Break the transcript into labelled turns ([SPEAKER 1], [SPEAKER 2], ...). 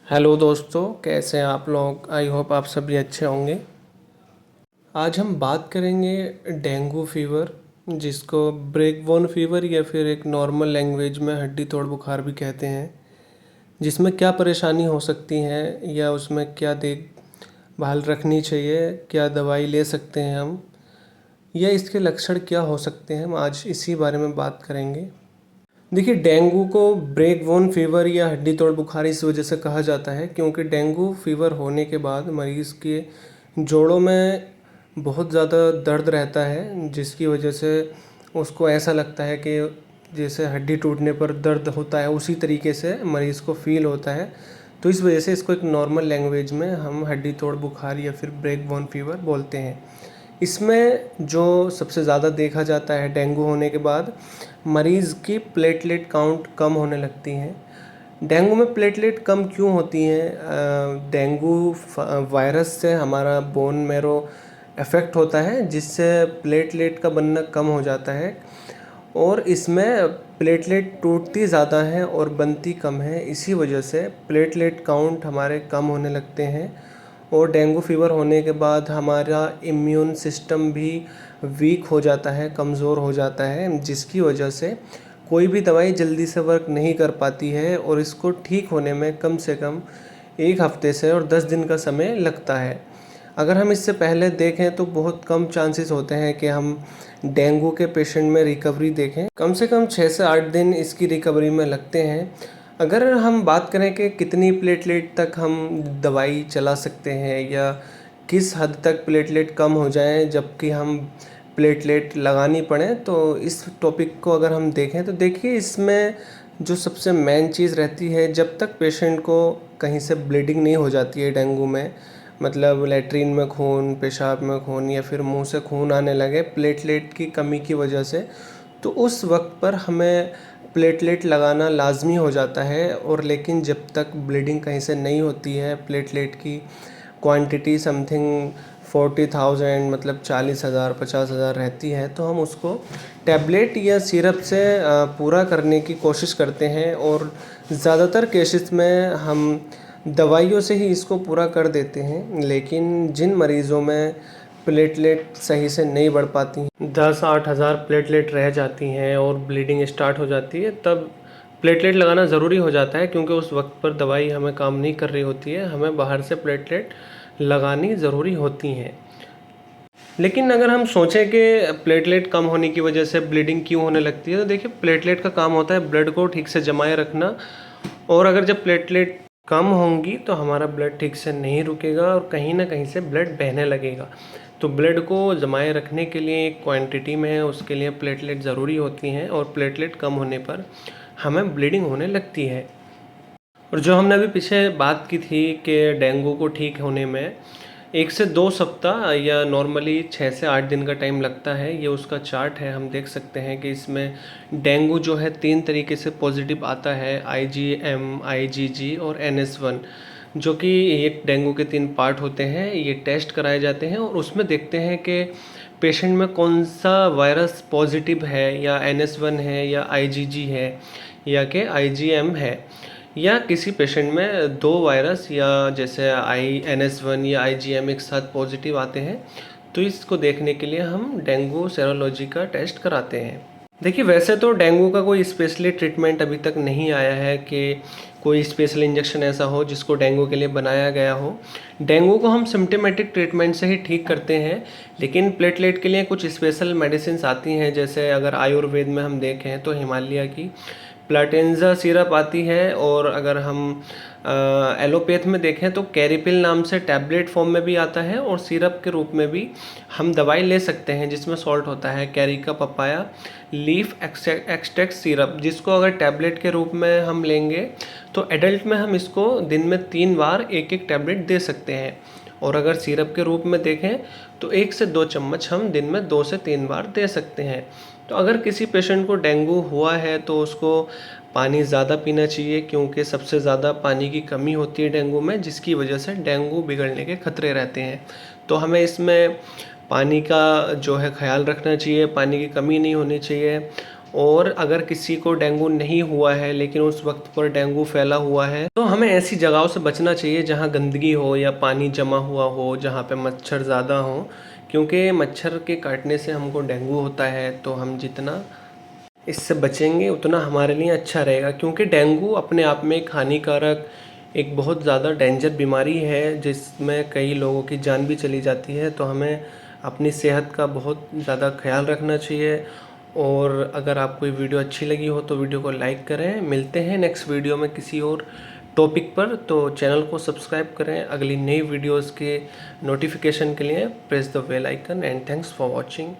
[SPEAKER 1] Hello दोस्तों, कैसे हैं आप लोग। आई होप आप सभी अच्छे होंगे। आज हम बात करेंगे डेंगू फीवर, जिसको ब्रेक बोन फीवर या फिर एक नॉर्मल लैंग्वेज में हड्डी तोड़ बुखार भी कहते हैं। जिसमें क्या परेशानी हो सकती है या उसमें क्या देखभाल रखनी चाहिए, क्या दवाई ले सकते हैं हम, या इसके लक्षण क्या हो सकते हैं, हम आज इसी बारे में बात करेंगे। देखिए, डेंगू को ब्रेक बोन फीवर या हड्डी तोड़ बुखार इस वजह से कहा जाता है क्योंकि डेंगू फीवर होने के बाद मरीज़ के जोड़ों में बहुत ज़्यादा दर्द रहता है, जिसकी वजह से उसको ऐसा लगता है कि जैसे हड्डी टूटने पर दर्द होता है उसी तरीके से मरीज़ को फील होता है। तो इस वजह से इसको एक नॉर्मल लैंग्वेज में हम हड्डी तोड़ बुखार या फिर ब्रेक बोन फीवर बोलते हैं। इसमें जो सबसे ज़्यादा देखा जाता है डेंगू होने के बाद, मरीज़ की प्लेटलेट काउंट कम होने लगती हैं। डेंगू में प्लेटलेट कम क्यों होती हैं? डेंगू वायरस से हमारा बोन मैरो अफेक्ट होता है, जिससे प्लेटलेट का बनना कम हो जाता है और इसमें प्लेटलेट टूटती ज़्यादा है और बनती कम है। इसी वजह से प्लेटलेट काउंट हमारे कम होने लगते हैं और डेंगू फीवर होने के बाद हमारा इम्यून सिस्टम भी वीक हो जाता है, कमज़ोर हो जाता है, जिसकी वजह से कोई भी दवाई जल्दी से वर्क नहीं कर पाती है और इसको ठीक होने में कम से कम 1 हफ्ते से और 10 दिन का समय लगता है। अगर हम इससे पहले देखें तो बहुत कम चांसेस होते हैं कि हम डेंगू के पेशेंट में रिकवरी देखें। कम से कम 6 से 8 दिन इसकी रिकवरी में लगते हैं। अगर हम बात करें कि कितनी प्लेटलेट तक हम दवाई चला सकते हैं या किस हद तक प्लेटलेट कम हो जाएं जबकि हम प्लेटलेट लगानी पड़े, तो इस टॉपिक को अगर हम देखें तो देखिए, इसमें जो सबसे मेन चीज़ रहती है, जब तक पेशेंट को कहीं से ब्लीडिंग नहीं हो जाती है डेंगू में, मतलब लैट्रीन में खून, पेशाब में खून या फिर मुंह से खून आने लगे प्लेटलेट की कमी की वजह से, तो उस वक्त पर हमें प्लेटलेट लगाना लाजमी हो जाता है। और लेकिन जब तक ब्लीडिंग कहीं से नहीं होती है, प्लेटलेट की क्वांटिटी समथिंग 40,000 मतलब 40,000 50,000 रहती है, तो हम उसको टैबलेट या सिरप से पूरा करने की कोशिश करते हैं और ज़्यादातर केसेस में हम दवाइयों से ही इसको पूरा कर देते हैं। लेकिन जिन मरीज़ों में प्लेटलेट सही से नहीं बढ़ पाती हैं, 10-8 हज़ार प्लेटलेट रह जाती हैं और ब्लीडिंग स्टार्ट हो जाती है, तब प्लेटलेट लगाना ज़रूरी हो जाता है क्योंकि उस वक्त पर दवाई हमें काम नहीं कर रही होती है, हमें बाहर से प्लेटलेट लगानी ज़रूरी होती हैं। लेकिन अगर हम सोचें कि प्लेटलेट कम होने की वजह से ब्लीडिंग क्यों होने लगती है, तो देखिए, प्लेटलेट का काम होता है ब्लड को ठीक से जमाए रखना, और अगर जब प्लेटलेट कम होंगी तो हमारा ब्लड ठीक से नहीं रुकेगा और कहीं ना कहीं से ब्लड बहने लगेगा। तो ब्लड को जमाए रखने के लिए एक क्वांटिटी में है, उसके लिए प्लेटलेट ज़रूरी होती हैं और प्लेटलेट कम होने पर हमें ब्लीडिंग होने लगती है। और जो हमने अभी पीछे बात की थी कि डेंगू को ठीक होने में 1 से 2 सप्ताह या नॉर्मली 6 से 8 दिन का टाइम लगता है, ये उसका चार्ट है। हम देख सकते हैं कि इसमें डेंगू जो है 3 तरीके से पॉजिटिव आता है, IgM, IgG और NS1, जो कि ये डेंगू के 3 पार्ट होते हैं। ये टेस्ट कराए जाते हैं और उसमें देखते हैं कि पेशेंट में कौन सा वायरस पॉजिटिव है, या NS1 है या IgG है या कि IgM है, या किसी पेशेंट में 2 वायरस या जैसे NS1 या IgM एक साथ पॉजिटिव आते हैं। तो इसको देखने के लिए हम डेंगू सेरोलॉजी का टेस्ट कराते हैं। देखिए, वैसे तो डेंगू का कोई स्पेशली ट्रीटमेंट अभी तक नहीं आया है कि कोई स्पेशल इंजेक्शन ऐसा हो जिसको डेंगू के लिए बनाया गया हो। डेंगू को हम सिम्टोमेटिक ट्रीटमेंट से ही ठीक करते हैं, लेकिन प्लेटलेट के लिए कुछ स्पेशल मेडिसिन आती हैं। जैसे अगर आयुर्वेद में हम देखें तो हिमालय की प्लाटेंजा सिरप आती है, और अगर हम एलोपैथ में देखें तो कैरिपिल नाम से टैबलेट फॉर्म में भी आता है और सिरप के रूप में भी हम दवाई ले सकते हैं, जिसमें सॉल्ट होता है। Carica papaya leaf extract syrup, जिसको अगर टैबलेट के रूप में हम लेंगे तो एडल्ट में हम इसको दिन में 3 बार एक एक टैबलेट दे सकते हैं, और अगर सिरप के रूप में देखें तो 1 से 2 चम्मच हम दिन में 2 से 3 बार दे सकते हैं। तो अगर किसी पेशेंट को डेंगू हुआ है तो उसको पानी ज़्यादा पीना चाहिए, क्योंकि सबसे ज़्यादा पानी की कमी होती है डेंगू में, जिसकी वजह से डेंगू बिगड़ने के खतरे रहते हैं। तो हमें इसमें पानी का जो है ख्याल रखना चाहिए, पानी की कमी नहीं होनी चाहिए। और अगर किसी को डेंगू नहीं हुआ है लेकिन उस वक्त पर डेंगू फैला हुआ है तो हमें ऐसी जगहों से बचना चाहिए जहाँ गंदगी हो या पानी जमा हुआ हो, जहाँ पे मच्छर ज़्यादा हो, क्योंकि मच्छर के काटने से हमको डेंगू होता है। तो हम जितना इससे बचेंगे उतना हमारे लिए अच्छा रहेगा, क्योंकि डेंगू अपने आप में एक हानिकारक, एक बहुत ज़्यादा डेंजर बीमारी है जिसमें कई लोगों की जान भी चली जाती है। तो हमें अपनी सेहत का बहुत ज़्यादा ख्याल रखना चाहिए। और अगर आपको ये वीडियो अच्छी लगी हो तो वीडियो को लाइक करें। मिलते हैं नेक्स्ट वीडियो में किसी और टॉपिक पर। तो चैनल को सब्सक्राइब करें अगली नई वीडियोज़ के नोटिफिकेशन के लिए। Press the bell icon and thanks for watching.